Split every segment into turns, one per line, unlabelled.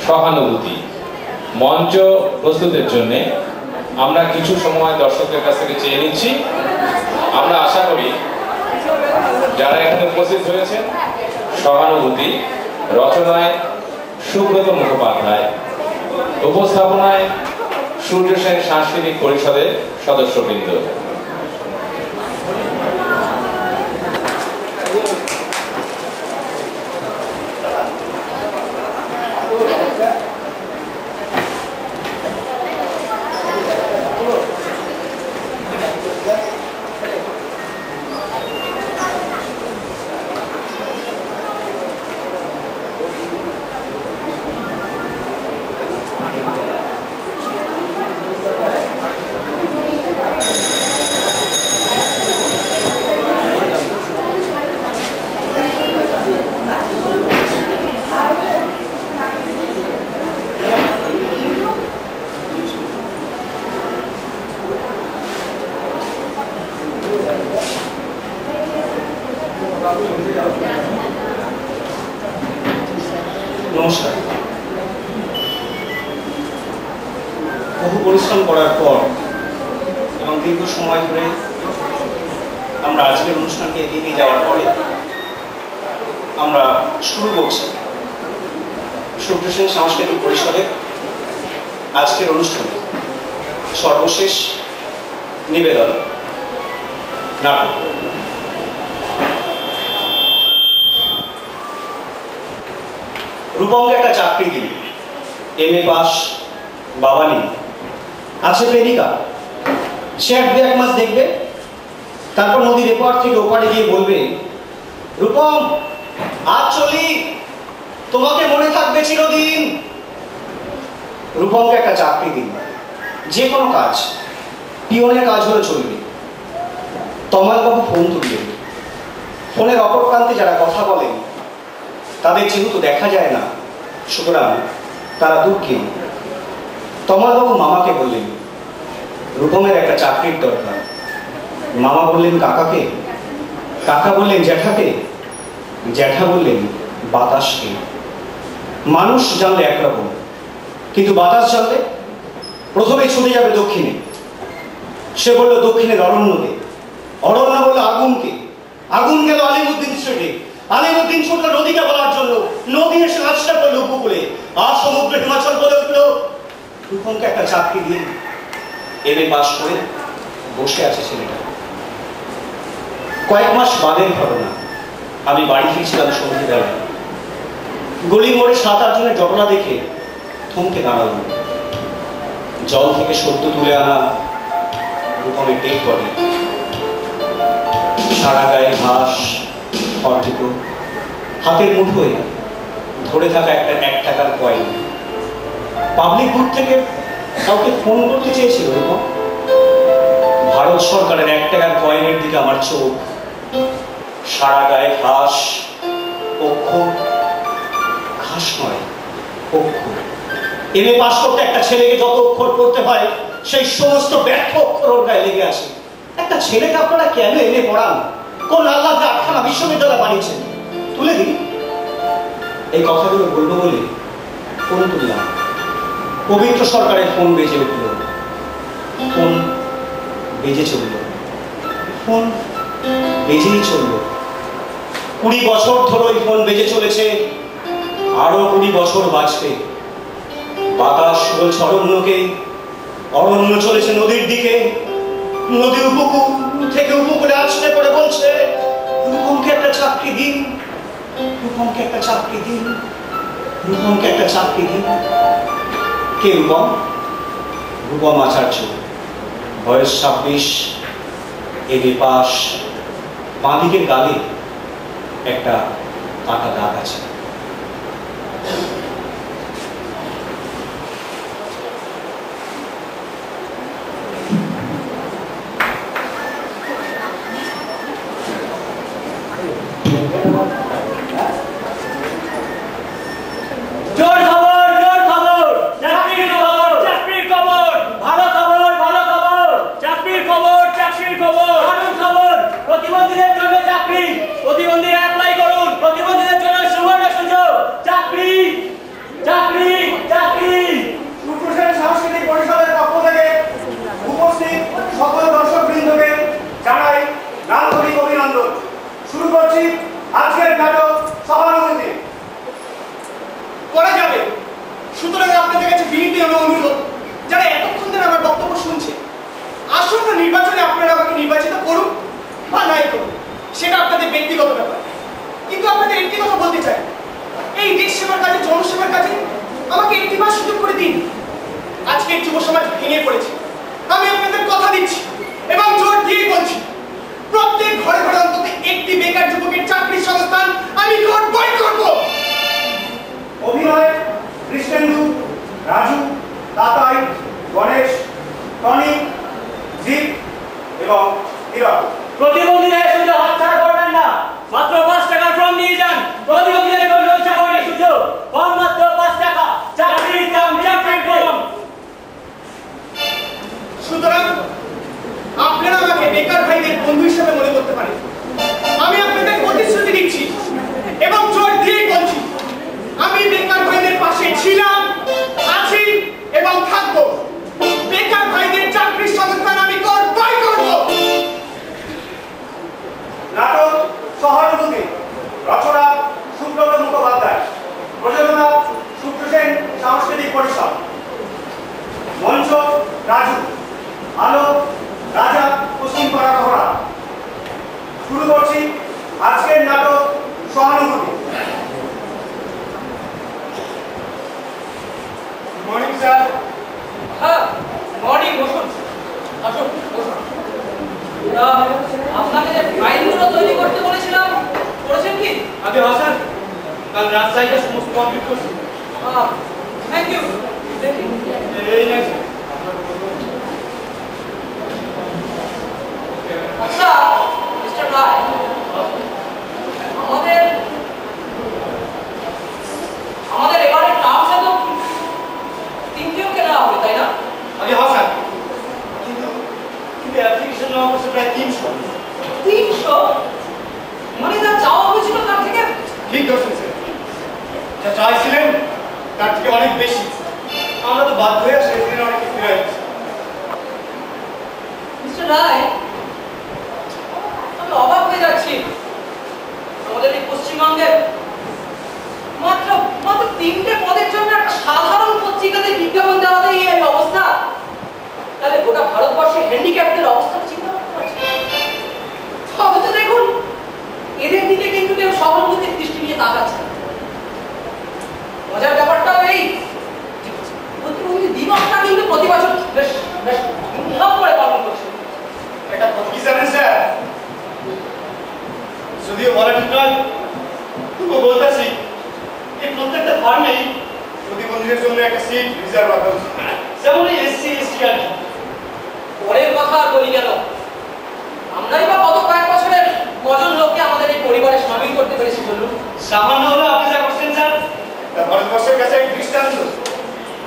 সহানুভূতি মঞ্চ প্রস্তুতের জন্য আমরা কিছু সময় দর্শকদের কাছ থেকে চেয়ে নিচ্ছি। আমরা আশা করি যারা এখানে উপস্থিত হয়েছেন, সহানুভূতি রচনায় সুব্রত মুখোপাধ্যায়, উপস্থাপনায় সূর্য সেন সাংস্কৃতিক পরিষদের সদস্যবৃন্দ।
নমস্কার। বহু পরিশ্রম করার পর এবং দীর্ঘ সময় ধরে আমরা আজকের অনুষ্ঠানকে এগিয়ে নিয়ে যাওয়ার পরে আমরা শুরু করছি সূর্য সেন সাংস্কৃতিক পরিষদের আজকের অনুষ্ঠানে সর্বশেষ নিবেদন নাটক। রূপমকে একটা চাকরি দিল, MA পাস, বাবা নেই, আছে প্রেমিকা। সে এক মাস দেখবে, তারপর নদীর এপার থেকে ওপারে গিয়ে বলবে, রূপম আজ চলি, তোমাকে মনে থাকবে চিরদিন। রূপমকে একটা চাকরি দিল, যে কোনো কাজ, পিয়নের কাজ হলে চলবে। তমালবাবু ফোন তুললেন। ফোনের অপর প্রান্তে যারা কথা বলেন তাদের যেহেতু দেখা যায় না, সুতরাং তারা দুঃখী। তমালবাবু মামাকে বললেন, রূপমের একটা চাকরির দরকার। মামা বললেন কাকাকে, কাকা বললেন জ্যাঠাকে, জ্যাঠা বললেন বাতাসকে। মানুষ জানলে একরকম, কিন্তু বাতাস জানলে প্রথমে ছুটে যাবে দক্ষিণে। সে বলল দক্ষিণের অরণ্যকে, অরণ্য বলল আগুনকে, আগুন গেল আলিমুদ্দিন স্ট্রিটে, আলিমুদ্দিন ছুটল নদীকে বলার জন্য, নদী এসে আছড়ে পড়ল উপকূলে, আর সমুদ্র হিমাচল বলে উঠল। রূপমকে একটা চাকরি দিয়ে MA পাস করে বসে আছে ছেলেটা। কয়েক মাস বাদের ঘটনা। আমি বাড়ি ফিরছিলাম সন্ধ্যেবেলায়। গলির মোড়ে 7-8 জনের জটলা দেখে থমকে দাঁড়ালাম। জল থেকে সদ্য তুলে আনা রূপমের ডেড বডি, সারা গায়ে ঘাস, খড়টিত, হাতের মুঠোয় ধরে থাকা একটা 1 টাকার কয়েন। পাবলিক বুথ থেকে কাউকে ফোন করতে চেয়েছিল রূপম। ভারত সরকারের 1 টাকার কয়েনের দিকে আমার চোখ। সারা গায়ে ঘাস, অক্ষর, ঘাস নয় অক্ষর। MA পাস করতে একটা ছেলেকে যত অক্ষর পড়তে হয়, সেই সমস্ত ব্যর্থ অক্ষর ওর গায়ে লেগে আসে। একটা ছেলেকে আপনারা কেন MA পড়ান? কোন আল্লাহ 8খানা বিশ্ববিদ্যালয় বানিয়েছেন? তুলে দিন। এই কথাগুলো বলবো বলে ফোন তুললাম। পবিত্র সরকারের ফোন বেজে উঠল। ফোন বেজে চলল, ফোন বেজেই চলল। 20 বছর ধরে ওই ফোন বেজে চলেছে, আরো 20 বছর বাঁচবে। বাতাস বলছে অরণ্যকে, অরণ্য চলেছে নদীর দিকে, নদী উপকূল থেকে উপকূলে আছড়ে পড়ে বলছে, রূপমকে একটা চাকরি দিন, রূপমকে একটা চাকরি দিন, রূপমকে একটা চাকরি দিন। কে রূপম? রূপম আচার্য, বয়স 26, MA পাস। বাঁ দিকের গালে একটা কাটা দাগ আছে।
প্রতিবন্ধীদের জন্য চাকরি, প্রতিবন্ধীরা অ্যাপ্লাই করুন, প্রতিবন্ধীদের জন্য সুবর্ণ আমাকে একটিবার সুযোগ করে দিন। আজকের যুব সমাজ ভেঙে পড়েছে, আমি আপনাদের কথা দিচ্ছি এবং জোর দিয়ে বলছি, প্রত্যেক ঘরে ঘরে অন্তত একটি বেকার যুবকের চাকরির সংস্থান আমি করবই করব।
অভিনয় কৃষ্ণেন্দু, রাজু, তাতাই, গণেশ, টনি, জিৎ এবং হীরক।
প্রতিবন্ধীদের শুধু হাতছাড়া করবেন না, মাত্র 5 টাকা ফর্ম নিয়ে যান। প্রতিবন্ধীদের জন্য চাকরির সুযোগ, ফর্ম মাত্র 5 টাকা, চাকরির দাম চাকরির কম।
সুতরাং আপনারা আমাকে বেকার ভাইদের বন্ধু হিসেবে মনে করতে পারেন। আমি আপনাদের প্রতিশ্রুতি দিচ্ছি এবং জোর দিয়ে বলছি, আমি বেকার ভাইদের পাশে ছিলাম, আছি এবং থাকবো। বেকার ভাইদের চাকরির সংস্থান আমি করবই করব।
নাটক সহানুভূতি, রচনা সুব্রত মুখোপাধ্যায়, প্রযোজনা সূত্র সেন সাংস্কৃতিক পরিষদ, মঞ্চ রাজু, আলো রাজা পশ্চিম পাড়া ঘোড়া। শুরু করছি আজকের নাটক সহানুভূতি। Morning sir.
হ্যাঁ, মর্নিং, বসুন। আসুন, বসুন। আপনাকে যে ফাইলগুলো তৈরি করতে বলেছিলাম, করেছেন কি?
আগে হাসান, কাল রাজশাহীতে সমস্ত কমপ্লিট করছি।
Thank you. দেখি
এই নেন।
আচ্ছা মিস্টার রায়, আমাদের এবারে টার্মসে তো 3 কেনা হবে, তাই না?
আগে হাসান, কিন্তু অ্যাপ্লিকেশন নম্বর প্রায় 300।
300? মানে যা চাওয়া হয়েছিল তার থেকে?
ঠিক ধরছেন স্যার, যা চাইছিলেন তার থেকে অনেক বেশি। আমরা তো বাধ্য হয়ে সেদিন অনেক ফিরে আসছি।
মিস্টার রায়, আমি অবাক হয়ে যাচ্ছি। আমাদের এই পশ্চিমবঙ্গের মাত্র 3টে পদের জন্য একটা সাধারণ পত্রিকাতে বিজ্ঞাপন দেওয়াতেই এই অবস্থা। তাহলে গোটা ভারতবর্ষে হ্যান্ডিক্যাপদের অবস্থা চিন্তা করতে পারছি। অথচ দেখুন, এদের দিকে কিন্তু কেউ সহানুভূতির দৃষ্টি নিয়ে তাকাচ্ছে না। মজার ব্যাপারটাও এই, প্রতিবন্ধী দিবসটা কিন্তু প্রতি বছর বেশ বেশ ধুমধাম করে পালন করছে।
এটা কি জানেন স্যার, যদিও বলা ঠিক নয়, তবুও বলতেছি এই প্রত্যেকটা ফার্মেই প্রতিবন্ধীদের জন্য একটা সিট রিজার্ভ রাখা উচিত, যেমন এসসি এসটি আর কি।
পরের কথা আর বলি কেন, আমরাই বা গত কয়েক বছরের কজন লোককে আমাদের এই পরিবারে সামিল করতে পেরেছি বলুন?
সামান্য হলো আপনি যা করছেন স্যার, তা ভারতবর্ষের কাছে এক দৃষ্টান্ত।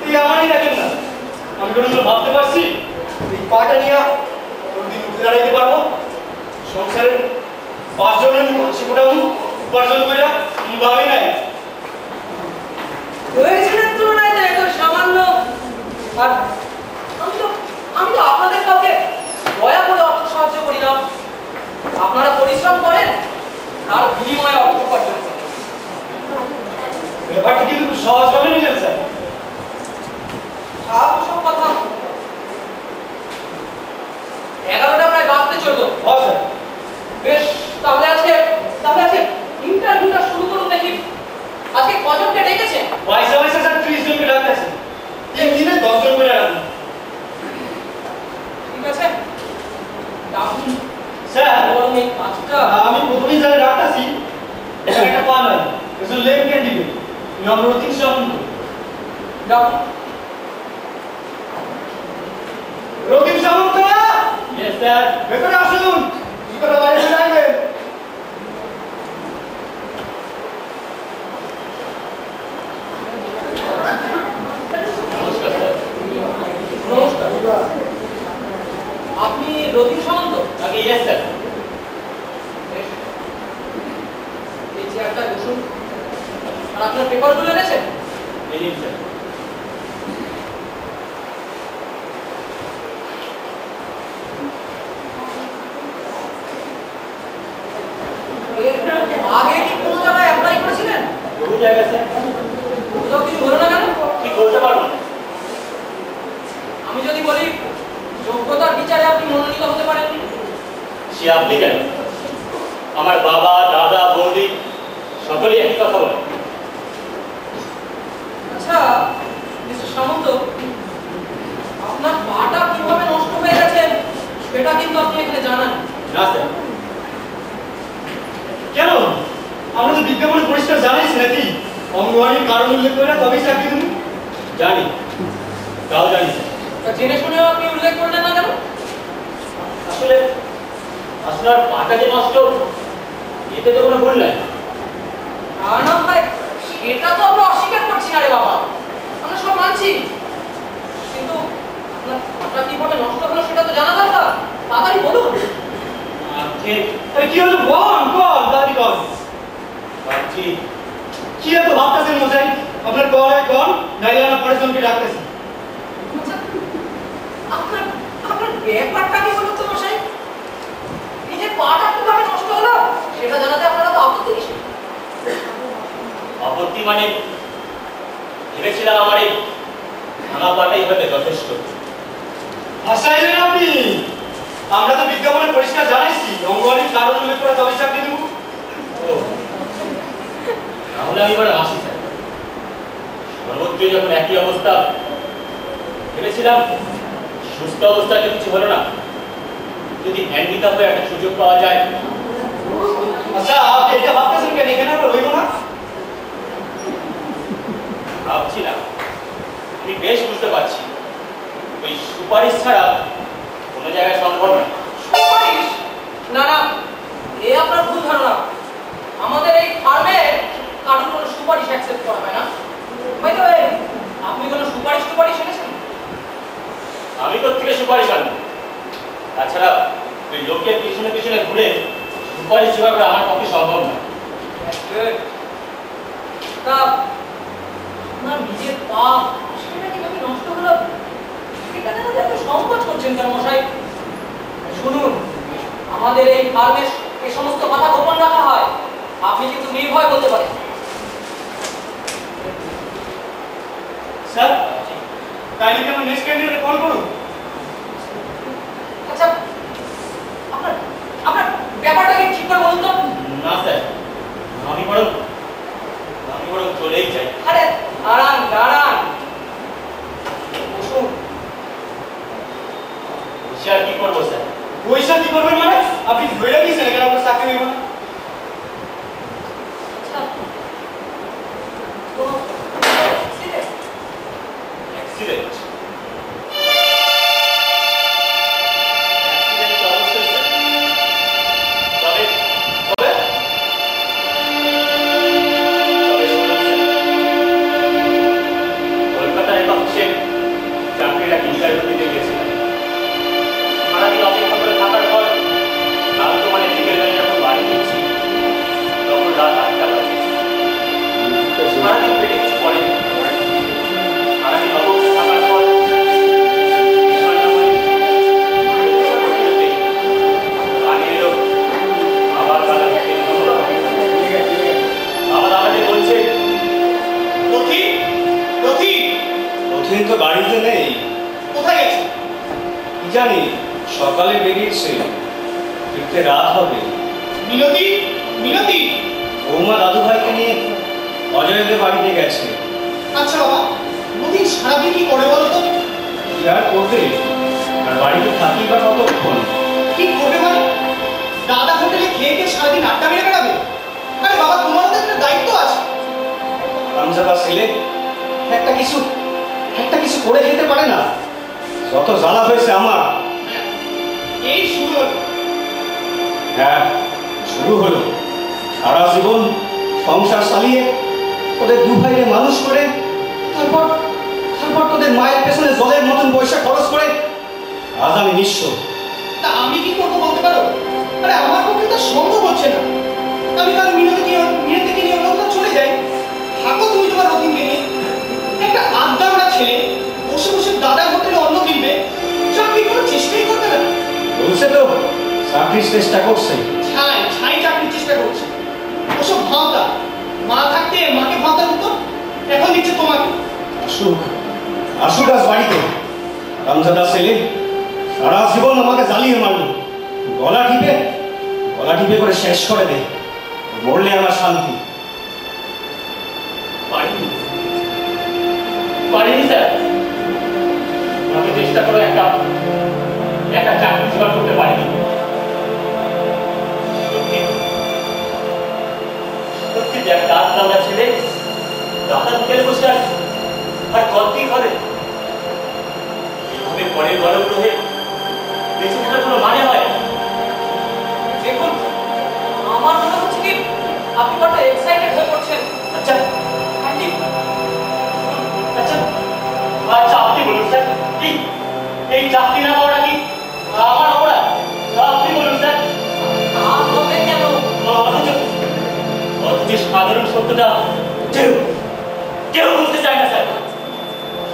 এই আমারই দেখেন না, আমি কোনো ভাবতে পারছি এই পাটা নিয়ে কোনদিন উঠে দাঁড়াইতে পারবো। সংসারের 5 জনের হাসি ফোটা উপার্জন করে ভাবি নাই।
প্রয়োজনের তুলনায় তো এত সামান্য। আর আমি তো আপনাদের কাউকে দয়া করে অর্থ সাহায্য করি না। আপনারা পরিশ্রম করেন, তার বিনিময়ে অর্থ উপার্জন করেন।
ব্যাপারটা কিন্তু সহজভাবে নিলেন স্যার।
সব কথা 11টা প্রায় বাজতে চললো।
স্যার
বেশ, তাহলে আজকে ইন্টারভিউটা শুরু করুন দেখি। আজকে কজনকে ডেকেছেন?
পয়সা স্যার 30 জনকে ডাকতেছে, 3 দিনে 10 জন করে রাখুন।
ঠিক আছে, ডাকুন
স্যার
বরং এই কাজটা।
আমি প্রথমেই যারা ডাকতেছি একটা পা নাই, একজন লেগ ক্যান্ডিডেট নম্বর 300।
ডাকুন।
রকিব সামন্ত।
Yes sir.
ভেতরে আসুন, কি করে বাইরে যাবেন?
নমস্কার। আপনি রতিন সামন্ত?
আগে ইয়েস স্যার।
এই চেয়ারটা বসুন। আর আপনার পেপারগুলো এনেছেন?
এই নিন স্যার।
আগে কি কোনো জায়গায় অ্যাপ্লাই করেছিলেন?
বহু জায়গায় স্যার।
কোথাও কিছু হলো না কেন?
কি বলতে পারবো না।
আমি যদি বলি যোগ্যতার বিচারে আপনি মনোনীত হতে পারেননি?
সে আপনি কেন, আমার বাবা দাদা বৌদি সকলেই একই কথা বলে।
আচ্ছা,
অঙ্গওয়ারির কারণ উল্লেখ করে তবেই চাকরি দেবো। জানি, তাও জানি স্যার।
তা জেনে শুনেও আপনি উল্লেখ করলেন না কেন?
আসলে আপনার পাটা যে নষ্ট, এতে তো কোনো ভুল নাই।
না ভাই, সেটা তো আমরা অস্বীকার করছি না রে বাবা, আমরা সব মানছি, কিন্তু আপনার কিভাবে নষ্ট হলো সেটা তো জানা দরকার। তাড়াতাড়ি বলুন।
আরে কি হলো বল, বল দাদি বল। ভাবছি কি এত ভাবতেছেন মশাই? আপনার কল নাইলে না পরিশ্রমকে ডাকতেছি।
আপনার আপনার ব্যাপারটা কি বলুন তো মশাই? নিজের পাটা কিভাবে নষ্ট হলো সেটা জানাতে আপনারা তো আপত্তি কিসের?
আপত্তি মানে ভেবেছিলাম আমার এই ভাঙা পাটাই হতে যথেষ্ট। হাসাইলেন আপনি? আমরা তো বিজ্ঞাপনে পরিষ্কার জানাইছি অঙ্গওয়ারির কারণ উল্লেখ করে তবে চাকরি দেবো। তাহলে আমি এবার আসি স্যার। সর্বত্রই যখন একই অবস্থা, ভেবেছিলাম সুস্থ অবস্থায় কিছু হলো না, যদি হ্যান্ডিক্যাপ হয়ে একটা সুযোগ পাওয়া যায়। আচ্ছা আপনি এটা ভাবতেছেন কেন? এখানে আমরা হইব না? ভাবছি না, আমি বেশ বুঝতে পারছি ওই সুপারিশ ছাড়া কোনো জায়গায় সম্ভব না।
সুপারিশ? না না, এ আপনার ভুল ধারণা। আমাদের এই ফার্মে কারণ কোনো সুপারিশ অ্যাকসেপ্ট করা হয় না। ভাই তো আপনি কোনো সুপারিশ এনেছেন?
আমি তো থেকে সুপারিশ আনবো। তাছাড়া ওই লোকের পিছনে পিছনে ঘুরে সুপারিশ যেভাবে আমার পক্ষে সম্ভব না।
তা আপনার নিজের পা সেটা কিভাবে নষ্ট হলো এটা জানাতে এত সংকোচ করছেন কেন মশাই? শুনুন, আমাদের এই ফার্মে এই সমস্ত কথা গোপন রাখা হয়, আপনি কিন্তু নির্ভয় বলতে পারেন।
স্যার তাইলে কি আমার নেক্সট ক্যান্ডিডেটে কল করুন?
আচ্ছা, আপনার আপনার ব্যাপারটাকে ঠিক করে বলুন তো।
না স্যার, আমি বরং চলেই যাই।
আরে দাঁড়ান, বসুন।
পয়সা কি করবো স্যার? পয়সা কি করবেন মানে? আপনি ধরে দিয়েছেন এখানে আপনার চাকরি নেব না?
আচ্ছা, কোনো
অ্যাক্সিডেন্ট? তো বাড়িতে নেই।
কোথায় গেছে?
কি জানি, সকালে বেরিয়েছে, ফিরতে রাত হবে।
মিনতি, মিনতি।
বৌমা দাদু ভাইকে নিয়ে অজয়দের বাড়িতে গেছে।
আচ্ছা বাবা, প্রতিদিন সারাদিন কি করে বলো তো?
কি আর করবে, আর বাড়িতে থাকি বা কতক্ষণ?
কি করবে মানে? দাদা হোটেলে খেয়ে খেয়ে সারাদিন আড্ডা মেরে বেড়াবে? আরে বাবা, তোমারও তো একটা দায়িত্ব আছে।
আমজাদা ছেলে একটা কিছু করে খেতে পারে না। যত জ্বালা হয়েছে আমার।
এই শুরু হলো।
হ্যাঁ, শুরু হলো। সারা জীবন সংসার চালিয়ে ওদের দু ভাইকে মানুষ করে তারপর তোদের মায়ের পেছনে জলের মতন পয়সা খরচ করে আজ আমি নিঃস্ব।
তা আমি কি করবো বলতে পারো? আরে আমার পক্ষে তো সম্ভব হচ্ছে না। আমি কাল মিনতিকে নিয়ে অন্যত্র চলে যাই। থাকো তুমি তোমার রতিনকে নিয়ে। একটা আড্ডাওড়া ছেলে বসে বসে দাদার হোটেলে অন্ন কিনবে, চাকরি করার চেষ্টাই করবে না।
বলছে তো চাকরির চেষ্টা করছে।
ছাই চাকরির চেষ্টা করছে। ওসব ভাঁতা। মা থাকতে মাকে ভাঁতা দিত, এখন দিচ্ছে তোমাকে।
আসুক আজ বাড়িতে। রামজাদা ছেলে সারা জীবন আমাকে জ্বালিয়ে মারল। গলা টিপে করে শেষ করে দে, মরলে আমার শান্তি। পারিনি স্যার, আমি চেষ্টা করে একটা চাকরি জোগাড় করতে পারিনি। সত্যি দাঁত দাদা ছেলে দাদা হোটেলে বসে আছে আর কতদিন হবে এইভাবে পরের গণগ্রহে বেঁচে থাকার কোনো মানে হয়?
দেখুন, আমার মনে হচ্ছে কি আপনি বড় এক্সাইটেড হয়ে পড়ছেন।
আচ্ছা
আন্টি,
আচ্ছা আচ্ছা আপনি বলুন স্যার, এই চাকরি না পাওয়াটা কি আমার অপরাধ? আপনি বলুন স্যার।
তা হবে কেন?
অথচ সাধারণ সত্যটা কেউ কেউ বুঝতে চায় না স্যার,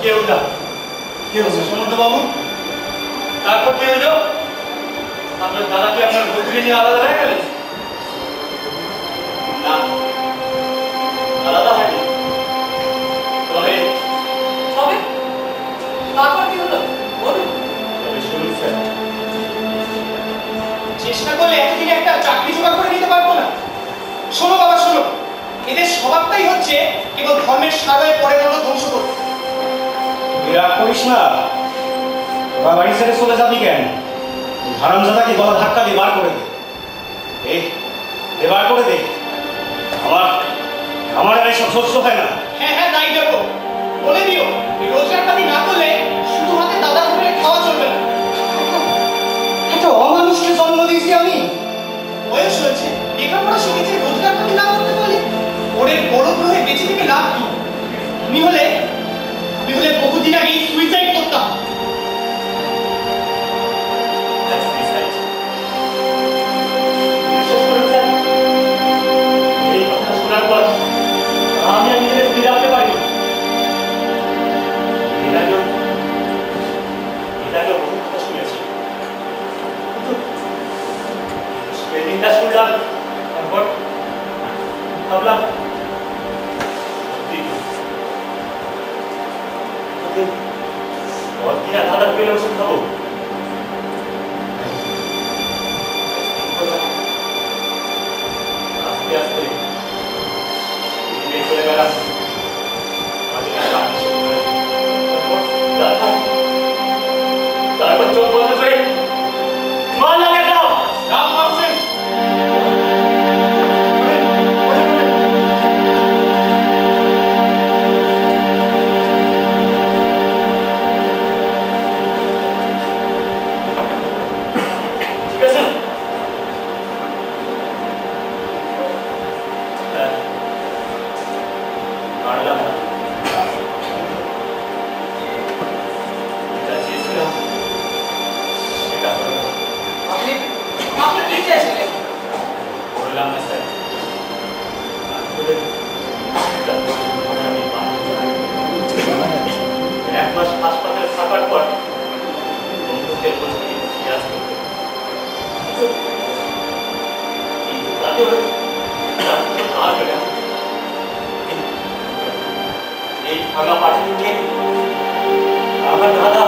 কেউ না।
কি হচ্ছে সুমন্ত বাবু? তারপর কি হলো? আপনার দাদা কি আপনার বন্ধুকে নিয়ে আলাদা হয়ে গেলেন?
না, আলাদা হয়নি। তবে
তবে তারপর কি হলো বলুন।
তবে শুনুন স্যার,
চেষ্টা করলে এতদিনে একটা চাকরি জোগাড় করে নিতে পারবো না? শোনো বাবা শোনো, এদের স্বভাবটাই হচ্ছে কেবল ধর্মের সারায় পরে গেল ধ্বংস করতে।
রাগ করিস না, ওরা বাড়ি ছেড়ে চলে যাবি কেন? হারামজাদাকে গলা ধাক্কা দিয়ে বার করে দে, বার করে দে। আমার আর এইসব সহ্য হয় না।
হ্যাঁ হ্যাঁ তাই দেবো, বলে দিও রোজগার পাতি না করলে শুধু হাতে দাদা হোটেলে খাওয়া চলবে না।
একটা অমানুষকে জন্ম দিয়েছি আমি।
বয়স হয়েছে, লেখাপড়া শিখেছে, রোজগার পাতি না করতে পারলে ওরে বড় গ্রহে বেঁচে থেকে লাভ কি? আমি হলে বহুদিন আগেই সুইসাইড করতাম।
এই কথা শোনার পর আমি আর নিজেকে স্থির রাখতে পারিনি। এর আগেও বহু কথা শুনেছি, সেদিনটা শুনলাম, তারপর ভাবলাম অর্থিনা দাদা পেলে ওষুধ খাবো। আস্তে আস্তে চলে গেলাম। তারপর চোখ বন্ধ করে মা লাগে দাও দাও মারছেন। ঠিক আছে, মারলাম না, এটা চেয়েছিলাম সেটা হলো না।
আপনি কি চেয়েছিলেন?
বললাম না স্যার, এক মাস হাসপাতালে থাকার পর বন্ধুদের বলছি সিরাজ করতে এই ভাঙা পাঠিয়ে নিয়ে আমার দাদা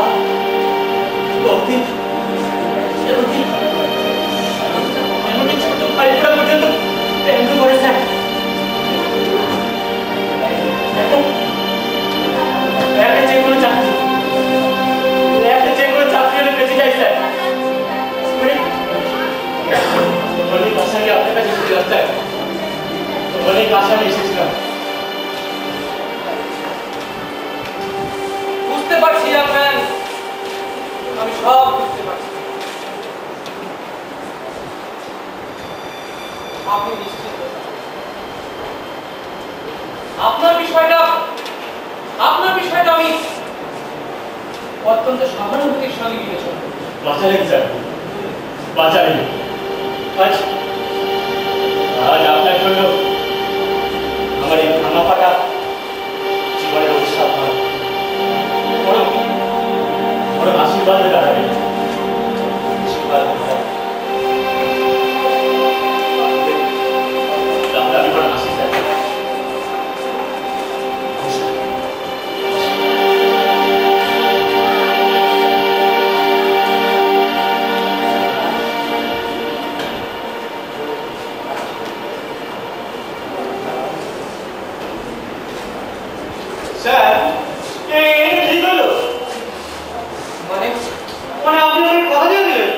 এমনকি ছোট ভাইটা পর্যন্ত প্রেম করেছেন। যে কোনো চাকরি হলে বেঁচে যাই স্যার। অনেক আশা নিয়ে আপনার কাছে ফিরে আসতে, অনেক আশা নিয়ে এসেছিলাম।
বুঝতে পারছি আপনার, আমি সব বুঝতে পারছি। আপনি নিশ্চিন্ত, আপনার বিষয়টা আমি অত্যন্ত সহানুভূতির সঙ্গে বিবেচনা করি।
বাঁচালেন স্যার, বাঁচালেন। আজ আপনার জন্য আমার এই ভাঙা ফাটা জীবনের উৎসাহ বড় আশীর্বাদে দাঁড়াবে। আশীর্বাদ আমি বড় হাসি স্যার।
স্যার
ঠিক হলো,
মানে
আপনি অনেক কথা দিয়ে দিলেন।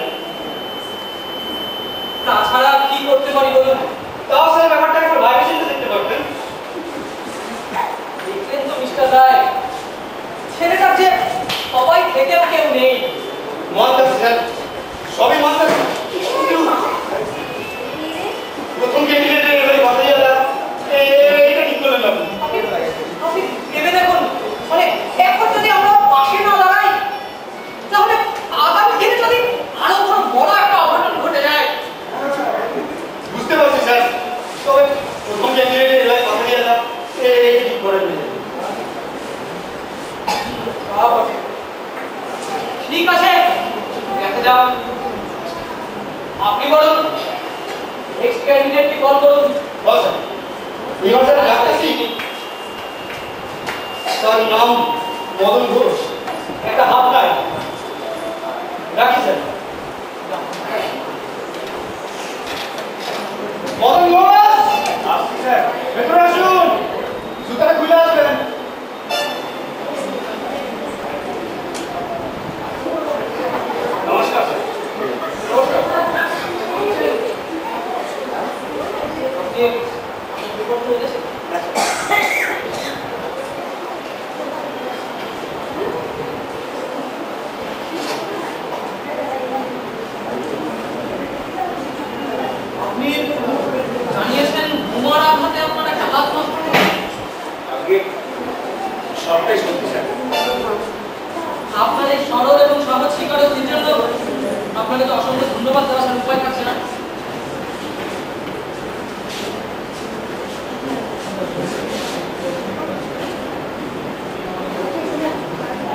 তাছাড়া কি করতে পারি বলুন?
তাও স্যার ব্যাপারটা একটু ভাইবে চিন্তে দেখতে পারবেন।
খেতেও কেউ নেই।
মানতে স্যার, সবই মানতে। প্রথম ক্যান্ডিডেটের এবারে কথা জানা এইটা ঠিক করলেন না।
আপনি ভেবে দেখুন, মানে এখন যদি আমরা পাশে না দাঁড়াই তাহলে আগামী দিনে যদি আরো বড় একটা অঘটন ঘটে যায়।
বুঝতে পারছি স্যার, তবে প্রথম ক্যান্ডিডেটের এবারে কথা জানা এইটা ঠিক করেন না।
ঠিক আছে, দেখা যাক। আপনি বলুন, নেক্সট ক্যান্ডিডেটকে কল করুন।
বল স্যার। এবার স্যার ডাকতেছি। তার নাম মদন ঘোষ, একটা হাফ গাই। রাখি স্যার। মদন ঘোষ, আসছি স্যার। ভেতরে আসুন, জুতাটা খুলে আসবেন। নমস্কার স্যার। নমস্কার।
আপনি জানিয়েছেন বোমার আঘাতে আপনার একটা হাত নষ্ট হয়েছে।
আজকে সবটাই সত্যি স্যার।
আপনার এই সরল এবং সহজ স্বীকারোক্তির জন্য আপনাকে তো অসংখ্য ধন্যবাদ দেওয়ার আর উপায় থাকছে না।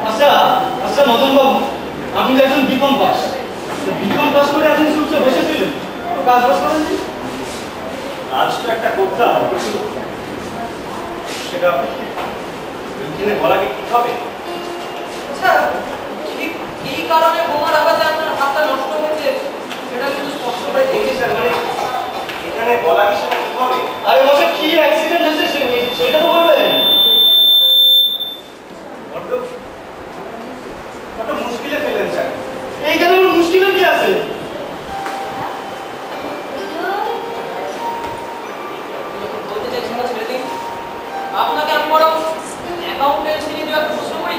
আচ্ছা আচ্ছা মদন বাবু, আপনি তো একজন বিকম পাস। বিকম পাস করে আপনি চুপচাপ বসেছিলেন, কাজ বাজ করেননি?
আজ তো একটা করতে হবে, সেটা এখানে বলা কি ঠিক হবে?
আচ্ছা, কি কারণে বোমার আঘাতে আপনার হাতটা নষ্ট হয়েছে সেটা কিন্তু স্পষ্ট করে দেখি স্যার। মানে
এখানে বলা কি সেটা ঠিক হবে?
আরে বসে কি অ্যাক্সিডেন্ট হয়েছে সেটা তো বলবেন।
কত মুশকিলে ফেলেন স্যার।
এইখানে মুশকিলের কি আছে?
বলতে চাইছেন না ছেড়ে দিন। আপনাকে আমি বরং অ্যাকাউন্টেন্সি নিয়ে একটা প্রশ্ন করি।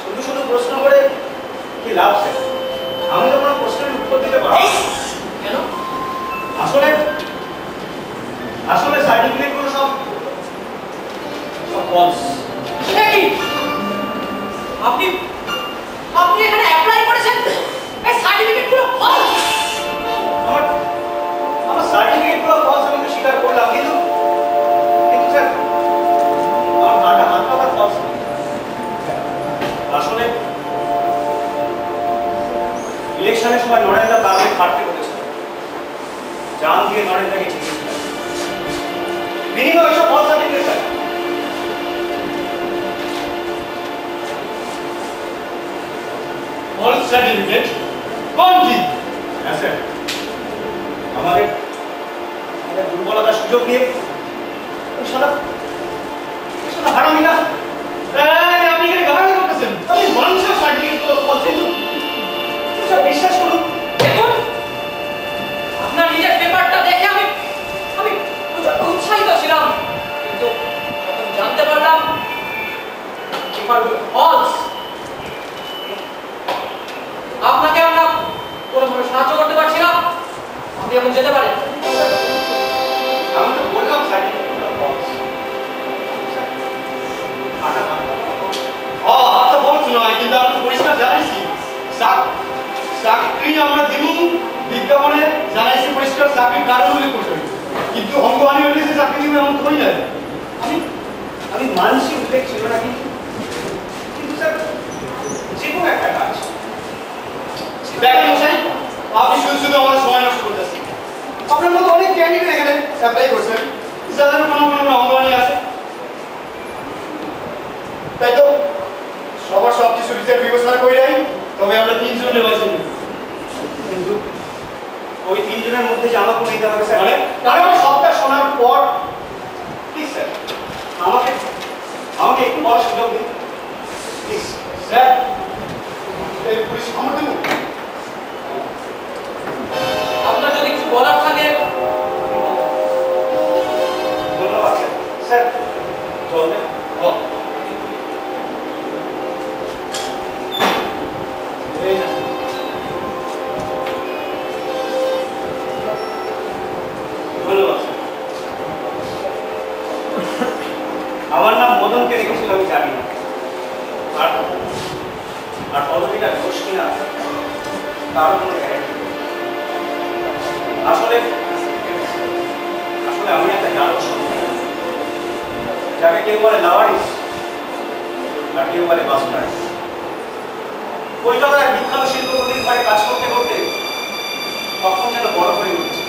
শুধু শুধু প্রশ্ন করে কি লাভ স্যার? আমি তো কোনো প্রশ্নের উত্তর দিতে পারবো না।
কেন?
আসলে আসলে সার্টিফিকেটগুলো সব ফলস।
সে কি? আপনি আপনি এখানে অ্যাপ্লাই করেছেন, এই সার্টিফিকেটগুলো ফলস।
আমার আমার সার্টিফিকেটগুলো ফলস, আমি তো স্বীকার করলাম, কিন্তু কিন্তু স্যার আমার হাত পাতা ফলস। আসলে ইলেকশনের সময় নরেন্দ্র তাকে ফাটতে করেছিল, জান দিয়ে নরেন্দ্রকে জিতেছিল। মিনিমাম এসব false certificate sir.
False certificate কোন কি?
হ্যাঁ স্যার, আমাদের দুর্বলতার সুযোগ নিয়ে ওই শালা হারামিরা
আপনি এখানে গালাগালি করতেছেন? আপনি মানুষের সার্টিফিকেট বলছেন
সব বিশ্বাস করুন।
দেখুন, আপনার নিজের পেপারটা দেখে আমি আমি প্রচন্ড উৎসাহিত ছিলাম, কিন্তু যখন জানতে পারলাম পেপারগুলো ফলস, আপনাকে আমরা কোনোভাবে সাহায্য করতে পারছি না। আপনি এখন যেতে পারেন।
আমি তো বললাম সার্টিফিকেটগুলো ফলস।
আচ্ছা বলছো নয়, কিন্তু আমি পরিষ্কার জানাইছি চাকরি আমরা দিব বিজ্ঞাপনে জানাইছি পরিষ্কার চাকরির কারণ উল্লেখ করতে, কিন্তু অঙ্গহানি হলে যে চাকরি দিব এমন তো যায়।
আমি মানসি উল্লেখ ছিল না, কিন্তু স্যার যে কোনো একটা কাজ
দেখেন মশাই, আপনি শুধু শুধু আমাদের সময় নষ্ট করতেছেন। আপনার মতো অনেক ক্যান্ডিডেট এখানে অ্যাপ্লাই করছেন যাদের কোনো কোনো অঙ্গহানি আছে, তাই তো সবার সব কিছু বিচার বিবেচনা করে যাই, তবে আমরা 3 জন নির্বাচন করি।
কিন্তু ওই 3 জনের মধ্যে যে আমাকে নিতে হবে স্যার।
মানে কারণ সবটা শোনার পর
প্লিজ স্যার, আমাকে আমাকে একটু বলার সুযোগ দিন প্লিজ।
স্যার এই পুলিশ খবর দেবো।
আপনার যদি কিছু বলার থাকে।
ধন্যবাদ স্যার। স্যার চলবে। আমার নাম মদনকে রেখেছিল আমি জানি না। আর আর পদবীটা দোষ কিনা তারও কোনো গ্যারান্টি নেই। আসলে আসলে আমি একটা জানো যাকে কেউ বলে লাওয়ারিস আর কেউ বলে মাস্টার। কলকাতার বিখ্যাত শিল্পপতির ঘরে কাজ করতে করতে তখন যেন বড় হয়ে উঠছে।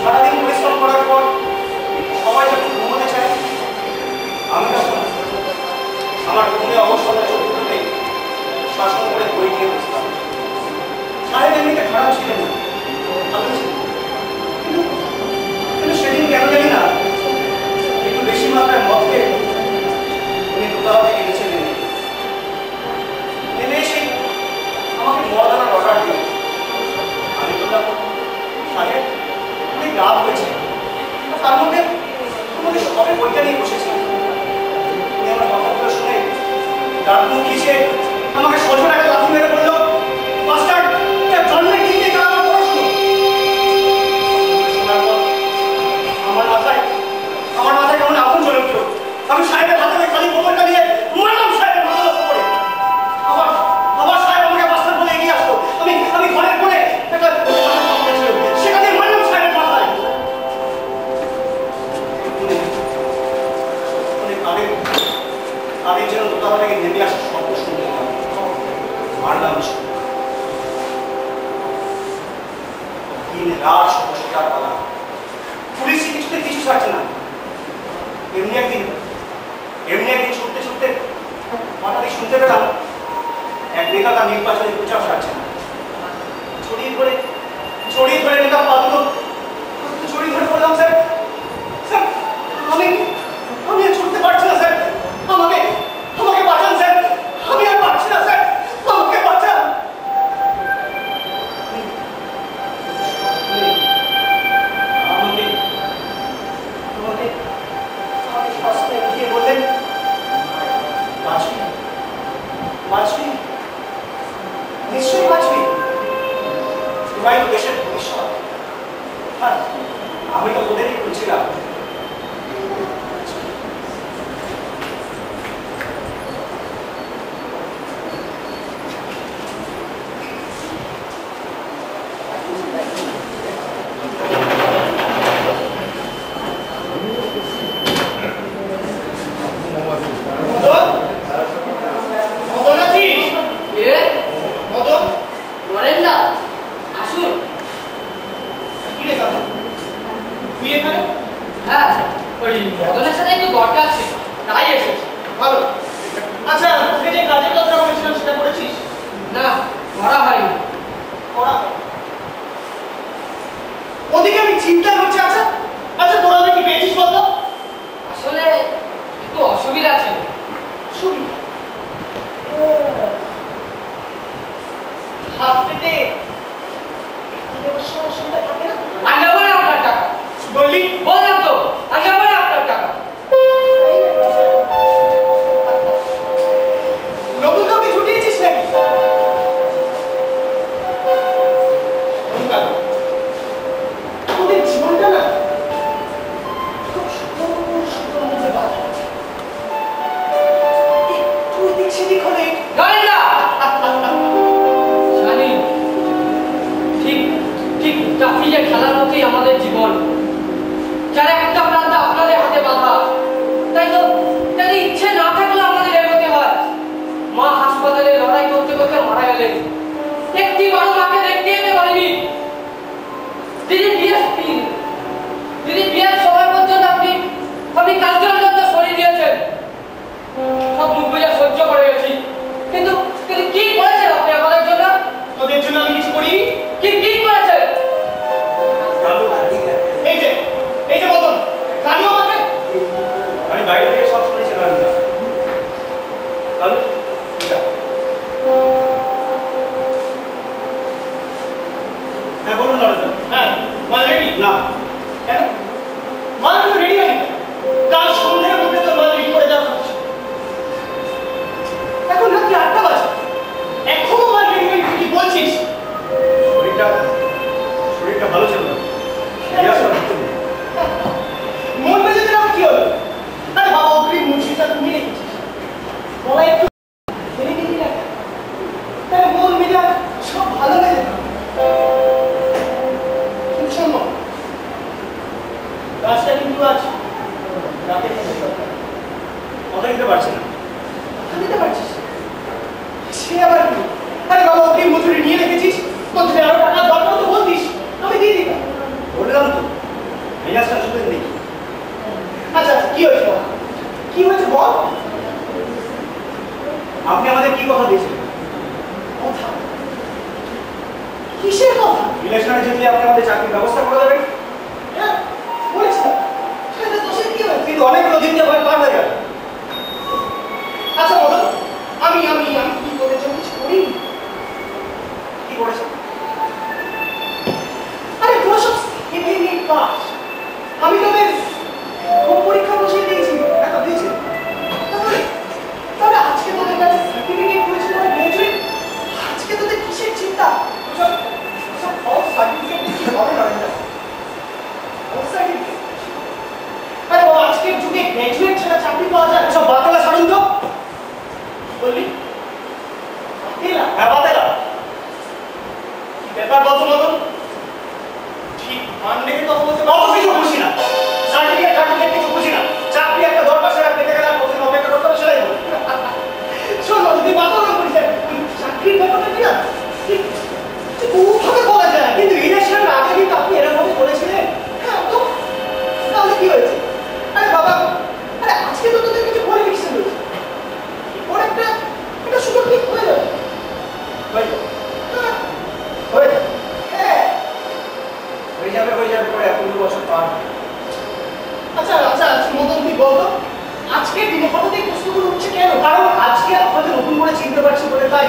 সারাদিন পরিশ্রম করার পর সবাই যখন ঘুমোতে চায়, আমি তখন আমার ঘুমে অবসরে চতুর্থে শাসন করে বই নিয়ে বসতাম। সাহেব এমনিতে খারাপ ছিলেন না, ভালো ছিলেন, কিন্তু সেদিন কেন জানি না একটু বেশি মাত্রায় মদ খেয়ে উনি দোতলা থেকে নিচে নেমে এসে আমাকে মদ আনার অর্ডার দিল। আমি বললাম, সাহেব অনেক রাত হয়েছে, তার মধ্যে আমাদের সবে বইটা নিয়ে বসেছিলাম। উনি আমার কথাগুলো শুনে তার মুখ লিখে আমাকে সজোর একটা লাথি মেরে বলল, মাস্টার জন্মের দিকে তার আমার পড়াশুনো। শোনার পর আমার মাথায় কেমন আগুন জ্বলে উঠল। আমি সাহেবের হাতে খালি বোতলটা নিয়ে মারলাম সাহেবের মাথার উপর পড়ে। আবার সাহেব আমাকে মাস্টার বলে এগিয়ে আসলো। আমি ঘরের কোণে একটা সেখানে মারলাম সাহেবের মাথায়। তাদের যেন দোতলা থেকে নেমে আসার শব্দ শুনতে মারলাম। দিন রাত সমস্যার পালা, পুলিশ কিছুতে কিছু ছাড়ছে না। এমনি একদিন ছুটতে ছুটতে হঠাৎ শুনতে পেলাম এক নেতা তার নির্বাচনী প্রচার ছাড়ছে না। ছড়িয়ে ধরে নেতা পাতল ছড়িয়ে ধরে বললাম, স্যার স্যার আমি আর ছুটতে পারছি না স্যার, আমাকে বাঁচান স্যার, আমি আর পারছি না স্যার, আমাকে বাঁচান। নিশ্চয়ই বাঁচবি, তোরাই তো দেশের ভবিষ্যৎ। আমি তো তোদেরই বলছিলাম। না কিন্তু আজ রাতে কথা দিতে পারছি না।
দিতে পারছিস? সে আবার কি? আরে বাবা, ওকে মজুরি নিয়ে রেখেছিস, তোর আরো টাকা দরকার তো বলতিস, আমি দিয়ে দিতাম।
বললাম তো মেজাজটা শুধু নেই।
আচ্ছা কি হয়েছে বল, কি হয়েছে বল।
আপনি আমাদের কি কথা দিয়েছিলেন?
কথা? কিসের কথা?
ইলেকশনে জিতলে আপনি আমাদের চাকরির ব্যবস্থা করে দেবেন।
হ্যাঁ বলেছিলাম। সেটা তো সে কি হয়েছে?
কিন্তু অনেকগুলো দিন যাবার পার হয়ে গেল।
আচ্ছা বলো, আমি কি করেছি? কিছু করিনি।
কি করেছেন?
আরে তোরা সব এমনি পাস। আমি তোদের পরীক্ষা বসিয়ে দিয়েছি, একটা দিয়েছি। তাহলে আজকে তোদের কাছে সার্টিফিকেট করেছিল গ্রাজুয়েট, আজকে তোদের কিসের চিন্তা? সব ফলস সার্টিফিকেট কি হবে না? False certificate? আরে বাবা, আজকের যুগে গ্রাজুয়েট ছাড়া চাকরি পাওয়া যায়?
সব বাতালা ছাড়ুন তো।
বললি বাতিলা?
হ্যাঁ বাতালা।
কি ব্যাপার বলতো মতন? ঠিক মান রেখে কথা বলতে
অত কিছু বুঝি না। সার্টিফিকেট কিছু বুঝি না। চাকরি একটা দরকার, সেটা পেতে গেলে কতদিন অপেক্ষা করতে হবে সেটাই বলি।
শোন, যদি বাতালা করিস চাকরির ব্যাপারটা কি না কোথাও বলা যায়, কিন্তু ইলেকশনের আগে কিন্তু আপনি এরকমই বলেছিলেন। হ্যাঁ তো তাহলে কি হয়েছে? আরে বাবা, আরে আজকে তো তোদের কিছু কোয়ালিফিকেশন হয়েছে, ওর একটা সুযোগ ঠিক হয়ে যাবে।
হয়ে যাবে।
হ্যাঁ,
হয়ে যাবে।
হ্যাঁ।
হয়ে যাবে করে এখন 2 বছর পার হবে।
আচ্ছা মতন তুই বলতো, আজকের দিনে হঠাৎ এই প্রশ্নগুলো উঠছে কেন?
কারণ আজকে আপনাদের নতুন করে চিনতে পারছি বলে তাই।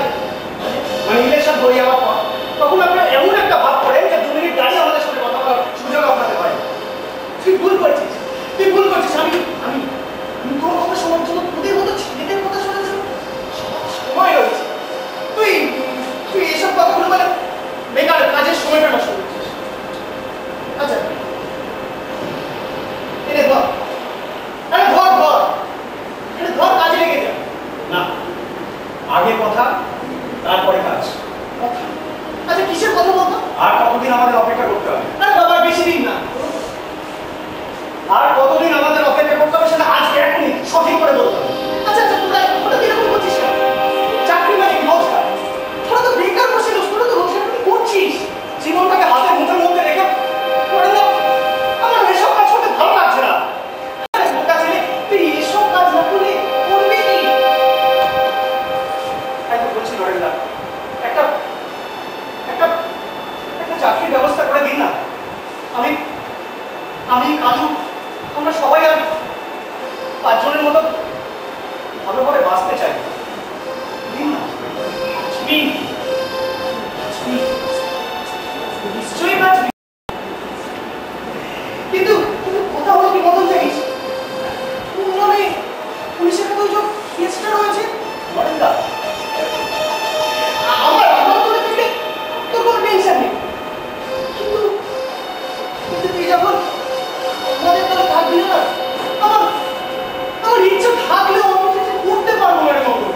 মানে ইলেকশন হয়ে যাওয়ার পর তখন আপনারা এমন একটা ভাব করেন যে 2 মিনিট দাঁড়িয়ে আমাদের সাথে কথা বলার সুযোগ আপনাদের হয়।
তুই ভুল করছিস। আমি তোর কথা শোনার জন্য তোদের মতো ছেলেদের কথা শোনার জন্য সময় রয়েছে। তুই এসব কথাগুলো মানে বেকার কাজের সময়টা নষ্ট করছিস। আচ্ছা এনে ধর, আরে ধর এটা ধর, কাজে লেগে যা।
না, আগে কথা তারপরে কাজ।
কথা? আচ্ছা কিসের কথা বলতো?
আর কতদিন আমাদের অপেক্ষা করতে হবে?
আরে বাবা, বেশি দিন না।
আর কতদিন আমাদের অপেক্ষা করতে হবে সেটা আজকে এখনই সঠিক করে বলতে হবে।
আচ্ছা তোরা এরকম করছিস কেন? চাকরি মানে রোজগার, তোরা তো বেকার বসে তোরা তো রোজগার করছিস।
জীবনটাকে হাতের মুঠোর মধ্যে রেখে
করে না, আমার এসব কাজ করতে ভালো লাগছে না। বোকা ছেলে, তুই এসব কাজ না করলে করবি কি?
তাই তো বলছি নরেন্দা, একটা চাকরির ব্যবস্থা করে দিন না। আমি কাজু, আমরা সবাই আর 5 জনের মতো ভালোভাবে বাঁচতে চাই। দিন না।
নিশ্চয়ই বাঁচবি, কিন্তু কথা হলো কি মতন জানিস? মানে পুলিশের কাছে ওই কেসটা রয়েছে
নরেন্দা,
আমার তোর থেকে তোর কোনো টেনশন নেই, কিন্তু তুই যখন আমাদের তোরা থাকবি না, আমার ইচ্ছা থাকলেও আমি কিছু করতে পারবো না রে বাবু।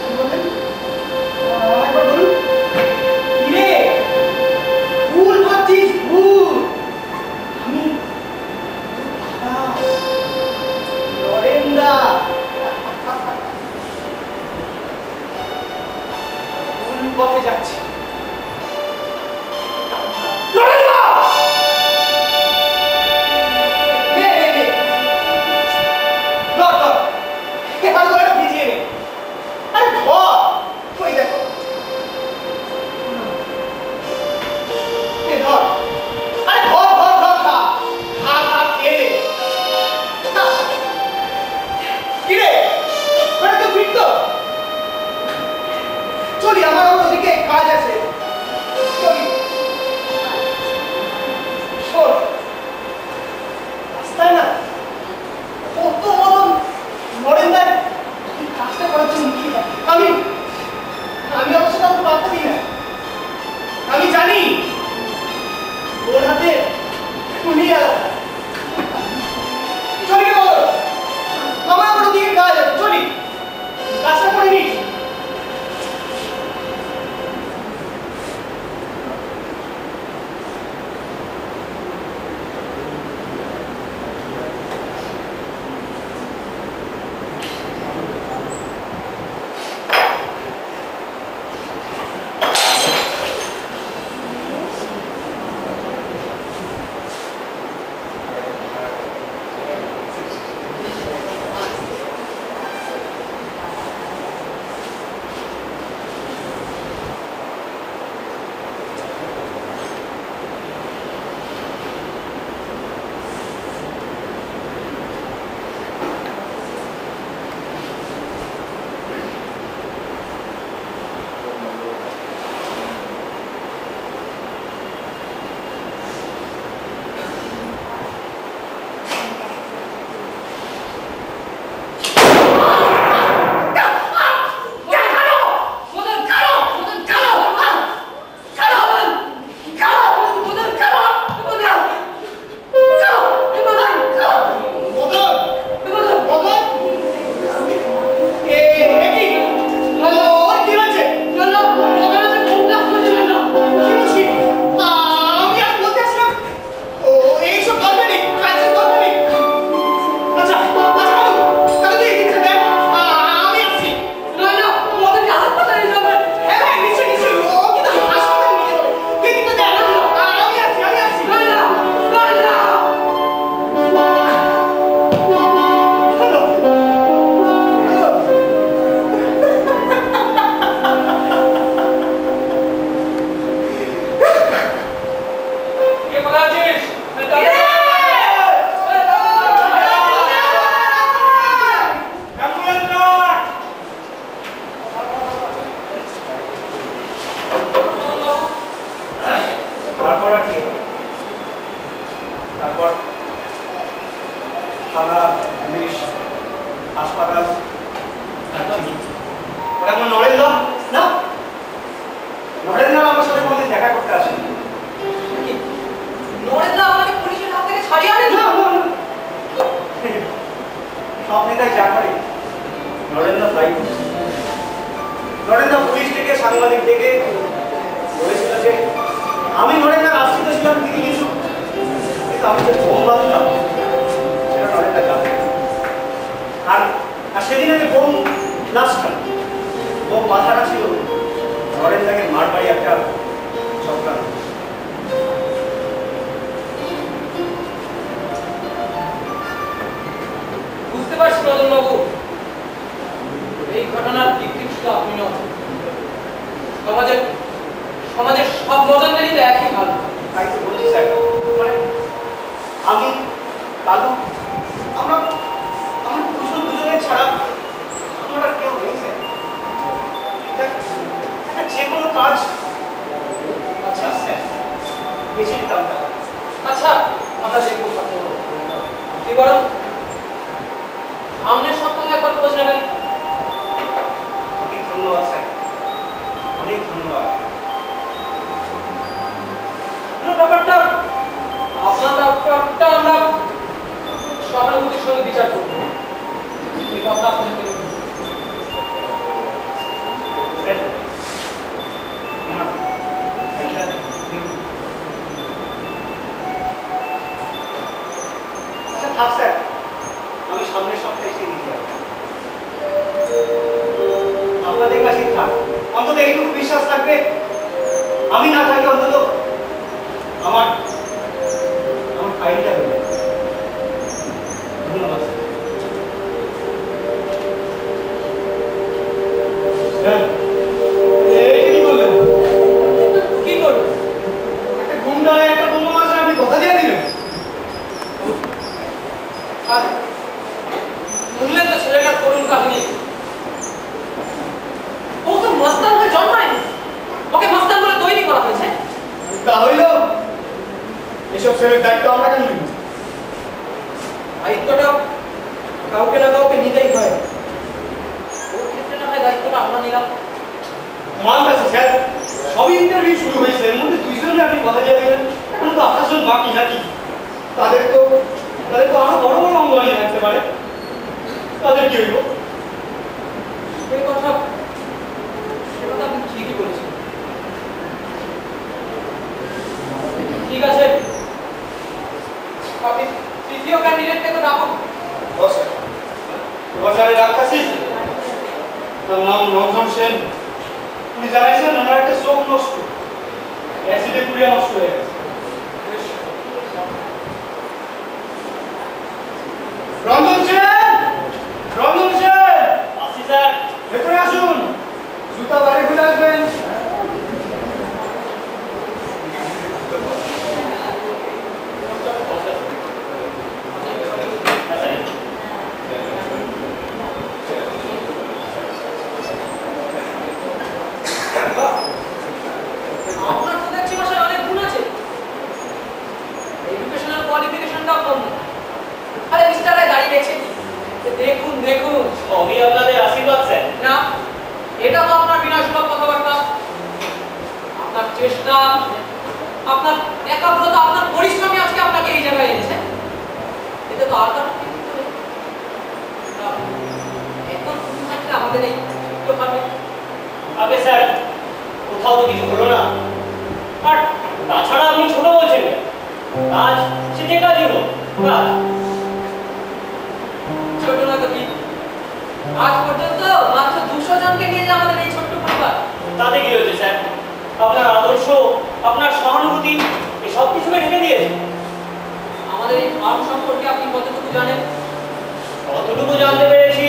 কি বললেন? একবার বলুন। কিরে, ভুল ভাবছিস, ভুল। আমি নরেন্দা।
তারপর থানা, পুলিশ, হাসপাতাল, ওরা আমার নরেন্দ্র না, নরেন্দ্র আমার সাথে কোনোদিন দেখা করতে আসেনি।
নরেন্দ্র আমাকে পুলিশের হাত থেকে ছাড়িয়ে আনে
না, না, না। সব নেতাই যা করে নরেন্দ্র তাই করছে। নরেন্দ্র পুলিশ থেকে সাংবাদিক থেকে বলেছিল যে আমি নরেন্দ্র আশ্রিত ছিলাম তিনি কিছু, কিন্তু আমি যে বোম বাঁধলাম সেটা নরেন্দ্র জানে। আর সেদিন আমি বোম ব্লাস্টটা বোম বাঁধাটা ছিল নরেন্দ্রকে মার বাড়ি একটা চক্রান্ত।
বুঝতে পারছি রতনবাবু, এই ঘটনার ভিকটিম শুধু আপনি নন, সমাজের সমাজের সব নজনদারি তো একই ভালো।
তাই তো বলছি স্যার, মানে আমি কালু আমরা আমরা দুজনের ছাড়া আমরা কেউ নেই স্যার। যে কোনো কাজ আচ্ছা স্যার বেশি দিতাম না।
আচ্ছা আমরা দেখবো কি বরং আমনের সপ্তাহে একবার খোঁজ নেবেন।
অনেক ধন্যবাদ স্যার, অনেক ধন্যবাদ।
ব্যাপারটা আপনার ব্যাপারটা আমরা সহানুভূতির সঙ্গে বিচার করব। এই কথা আপনাকে
আচ্ছা থাক স্যার, আমি সামনের সপ্তাহে এসে দিতে যাবো। আপনাদের কাছেই থাক, অন্তত এইটুকু বিশ্বাস থাকবে আমি না থাকি অন্তত আমার আমার ফাইলটা হয়ে যাবে। ধন্যবাদ স্যার।
কি বললেন?
কি করব?
একটা গুন্ডা একটা বোমা মারছে, আপনি কথা দিয়ে দিলেন?
আর শুনলেন তো ছেলেটার করুণ কাহিনী। ও তো মস্তান হয়ে জন্মায়নি, ওকে মস্তান বলে তৈরি করা হয়েছে।
তা হইল, এসব ছেলের দায়িত্ব আমরা কেন নিব?
দায়িত্বটা কাউকে না কাউকে নিতেই হয়। ওর ক্ষেত্রে না হয় দায়িত্বটা আমরা নিলাম।
মান আছে স্যার, সবই ইন্টারভিউ শুরু হয়েছে, এর মধ্যে দুইজনে আপনি কথা দিয়ে দিলেন, এখন তো 28 জন বাকি নাকি? তাদের তো আরো বড় বড় অঙ্গহানি থাকতে পারে, তাদের কি হইব?
সেই কথা আপনি ঠিকই বলেছেন। ঠিক আছে, আপনি তৃতীয় ক্যান্ডিডেটকে তো ডাকুন।
বাজারে রাখাছি, তার নাম রঞ্জন সেন। উনি জানাইছেন আমার একটা চোখ নষ্ট, অ্যাসিডে পুড়িয়ে নষ্ট হয়ে গেছে। রঞ্জন সেন, রঞ্জন সেন, আসি স্যার, ভেতরে আসুন, জুতা বাড়ি খুলে আসবেন।
আপনার তো দেখছি ভাষায় অনেক গুণ আছে, এডুকেশনাল কোয়ালিফিকেশনটাও কম না। আরে মিস্টার রায় দাঁড়িয়ে দেখছেন কি? দেখুন দেখুন,
সবই আপনাদের আশীর্বাদ স্যার।
না এটা তো আপনার বিনাশমূলক কথাবার্তা। আপনার চেষ্টা, আপনার একাগ্রতা, আপনার পরিশ্রমই আজকে আপনাকে এই জায়গায় এনেছে। এতে তো আর কারণ নেই। এখন থাকলে আমাদের এই পারবে।
আগে স্যার কোথাও তো কিছু হলো না, আর তাছাড়া আপনি ছোট বলছেন কাজ, সে যে কাজই হোক কাজ।
ছোট না তো কি, আজ পর্যন্ত মাত্র 200 জনকে নিয়ে যে আমাদের এই ছোট্ট পরিবার।
তাতে কি হয়েছে স্যার? আপনার আদর্শ, আপনার সহানুভূতি এই সব কিছুকে ঢেকে দিয়েছে।
আমাদের এই ফার্ম সম্পর্কে আপনি কতটুকু জানেন?
কতটুকু জানতে পেরেছি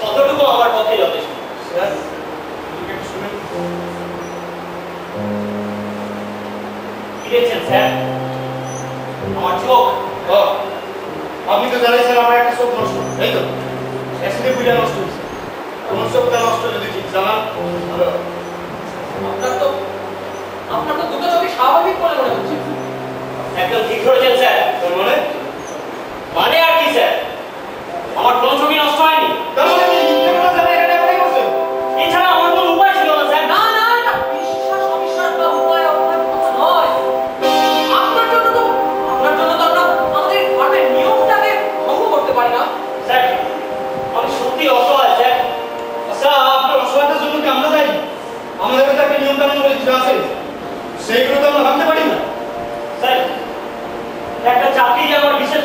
ততটুকু আমার পক্ষে যথেষ্ট।
স্যার, একটু শুনেন।
কি দেখছেন স্যার? আমার চোখ।
আপনি তো জানাইছেন আমার একটা চোখ নষ্ট, এই তো অ্যাসিডে পুড়িয়ে নষ্ট হয়েছে। কোন চোখটা নষ্ট যদি ঠিক জানান ভালো হয়।
আপনার তো দুটো চোখই স্বাভাবিক বলে মনে হচ্ছে।
একদম ঠিক ধরেছেন স্যার।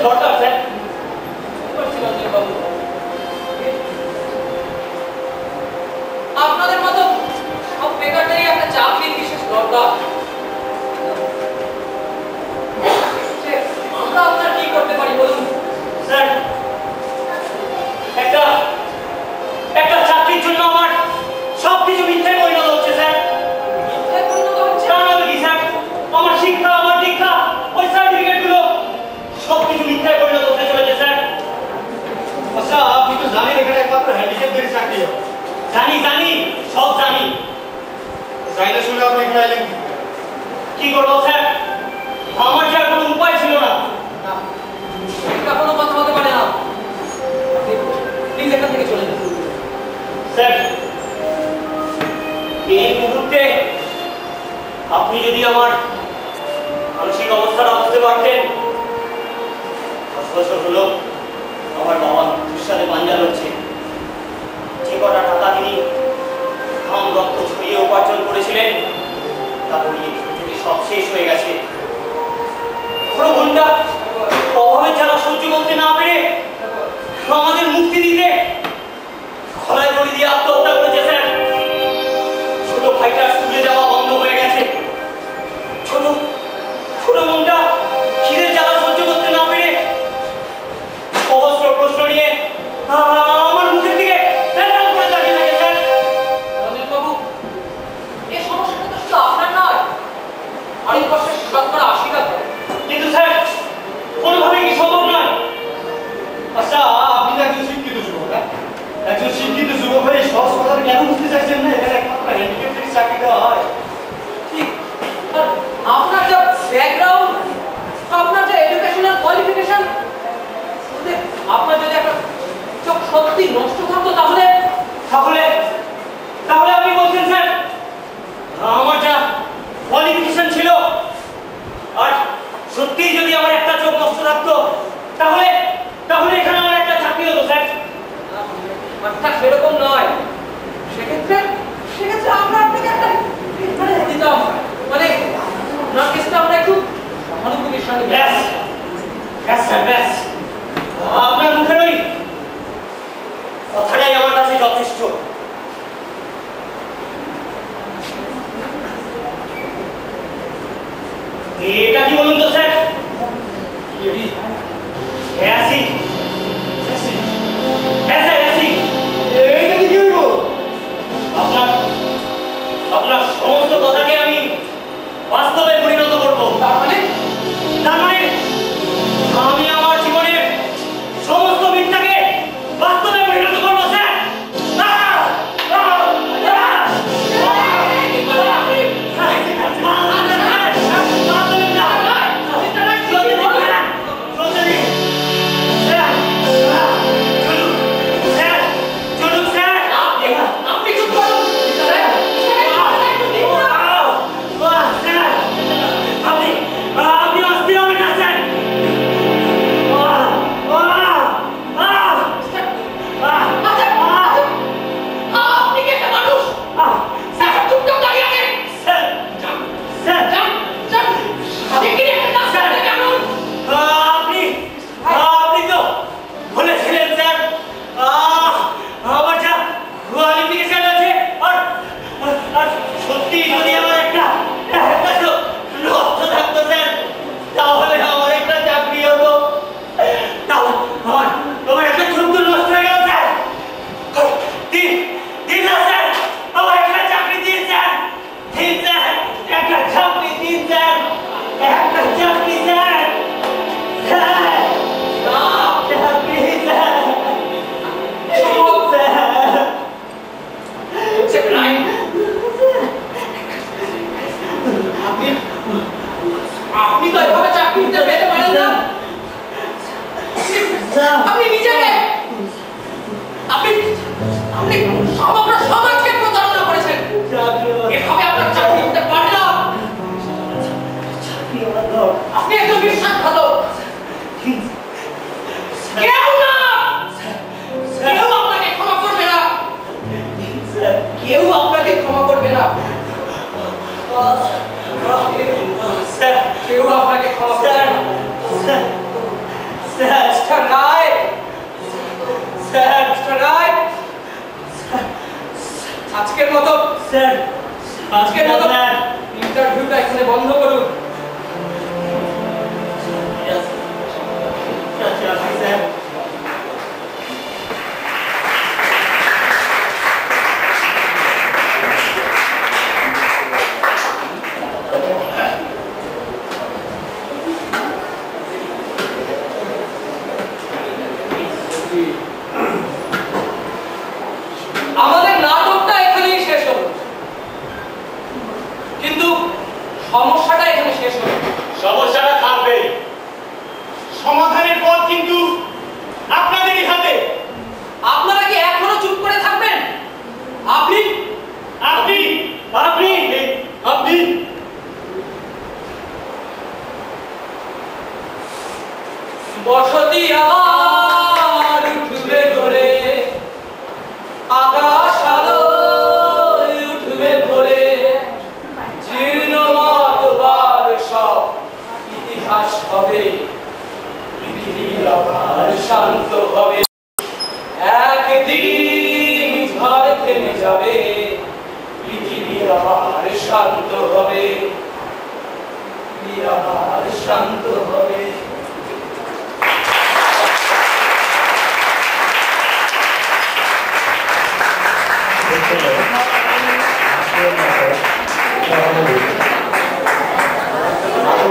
দরকার স্যার।
বাবু, আপনাদের মতো সব বেকারদেরই একটা চাকরির বিশেষ দরকার। আমরা আপনার কি করতে পারি বলুন?
স্যার, একটা চাকরির জন্য আমার সবকিছু মিথ্যায় পরিণত হচ্ছে স্যার।
মিথ্যায় পরিণত হচ্ছে?
জানাবে কি স্যার, আমার শিক্ষা, আমার দীক্ষা, ওই সার্টিফিকেটগুলো সবকিছু মিথ্যায় পরিণত হতে চলেছে স্যার।
আচ্ছা, আপনি তো জানেন এখানে একমাত্র হ্যান্ডিক্যাপদের চাকরি হয়।
জানি, সব জানি।
যাই না শুনে আপনি এখানে এলেন
কি করবো স্যার, আমার যে আর কোনো উপায় ছিল না।
না, এটা কোনো কথা হতে পারে না। প্লিজ এখান থেকে চলে যান।
স্যার, এই মুহূর্তে আপনি যদি আমার মানসিক অবস্থাটা বুঝতে পারতেন। 10 বছর হলো আমার বাবা মৃত্যুর সাথে পাঞ্জা লড়ছে। যে কটা টাকা তিনি ঘাম রক্ত ছড়িয়ে উপার্জন করেছিলেন তা পড়িয়ে থেকে সব শেষ হয়ে গেছে। পুরো ঘন্টা অভাবের জ্বালা সহ্য করতে না পেরে আমাদের মুক্তি দিতে গলায় দড়ি দিয়ে আত্মহত্যা করেছে স্যার। ছোট ভাইটার স্কুলে যাওয়া বন্ধ হয়ে গেছে। ছোট মনটা খিদের জ্বালা সহ্য করতে না পেরে অবস্ত্র প্রশ্ন নিয়ে আমার মুখের দিকে ফ্যালফ্যাল করে তাকিয়ে থাকে স্যার।
রঞ্জিত বাবু, এই সমস্যাটা তো শুধু আপনার নয়, ভারতবর্ষের শতকরা 80টা করে।
কিন্তু স্যার, কোনোভাবেই কি সম্ভব নয়।
আচ্ছা, আপনি তো একজন শিক্ষিত যুবক, না? একজন শিক্ষিত যুবক হয়ে সহজ কথাটা কেন বুঝতে চাইছেন না? এখানে একমাত্র হ্যান্ডিক্যাপদের চাকরি দেওয়া হয়।
ঠিক, আর আপনার যা ব্যাকগ্রাউন্ড, আপনার যা এডুকেশনাল কোয়ালিফিকেশন, আপনার যদি একটা চোখ সত্যি নষ্ট থাকতো তাহলে
আপনি বলছেন স্যার, আমার যা কোয়ালিফিকেশন ছিল আর সত্যি যদি আমার একটা চোখ নষ্ট থাকতো তাহলে এখানে আমার একটা চাকরি হতো স্যার।
আচ্ছা, সেরকম নয়। সেক্ষেত্রে আমরা আপনাকে একটা দিতাম, মানে আপনার কেসটা আমরা একটু সহানুভূতির সঙ্গে
ব্যাস স্যার, ব্যাস। আপনার মুখের ওই কথাটাই আমার কাছে যথেষ্ট। এটা কি বলুন তো স্যার? অ্যাসিড। হ্যাঁ স্যার, অ্যাসিড।
এইটা কি হইব?
আপনার সমস্ত কথাকে আমি বাস্তবে পরিণত করবো।
তার মানে
আমি আমার জীবনের সমস্ত মিথ্যাকে বাস্তবে পরিণত করবো স্যার। স্যার,
স্যার রায়, স্যার রায়, আজকের মতো
স্যার
ইন্টারভিউটা এখানে বন্ধ করুন।
স্যার
আমাদের নাটকটা এখানেই শেষ হলো, কিন্তু সমস্যাটা এখানে শেষ হলো।
সমস্যাটা থাকবে, সমাধানের পথ কিন্তু আপনাদেরই হাতে।
আপনারা কি এখনো চুপ করে থাকবেন? আপনি
আপনি আপনি আপনি
বসতি আমার উঠবে করে, আকাশ আলোয় উঠবে ভরে, জীর্ণ মতবাদ সব ইতিহাস হবে, পৃথিবী আবার শান্ত হবে, একদিন ঝড় থেমে যাবে, পৃথিবী আবার শান্ত হবে, পৃথিবী আবার শান্ত হবে।
নাটক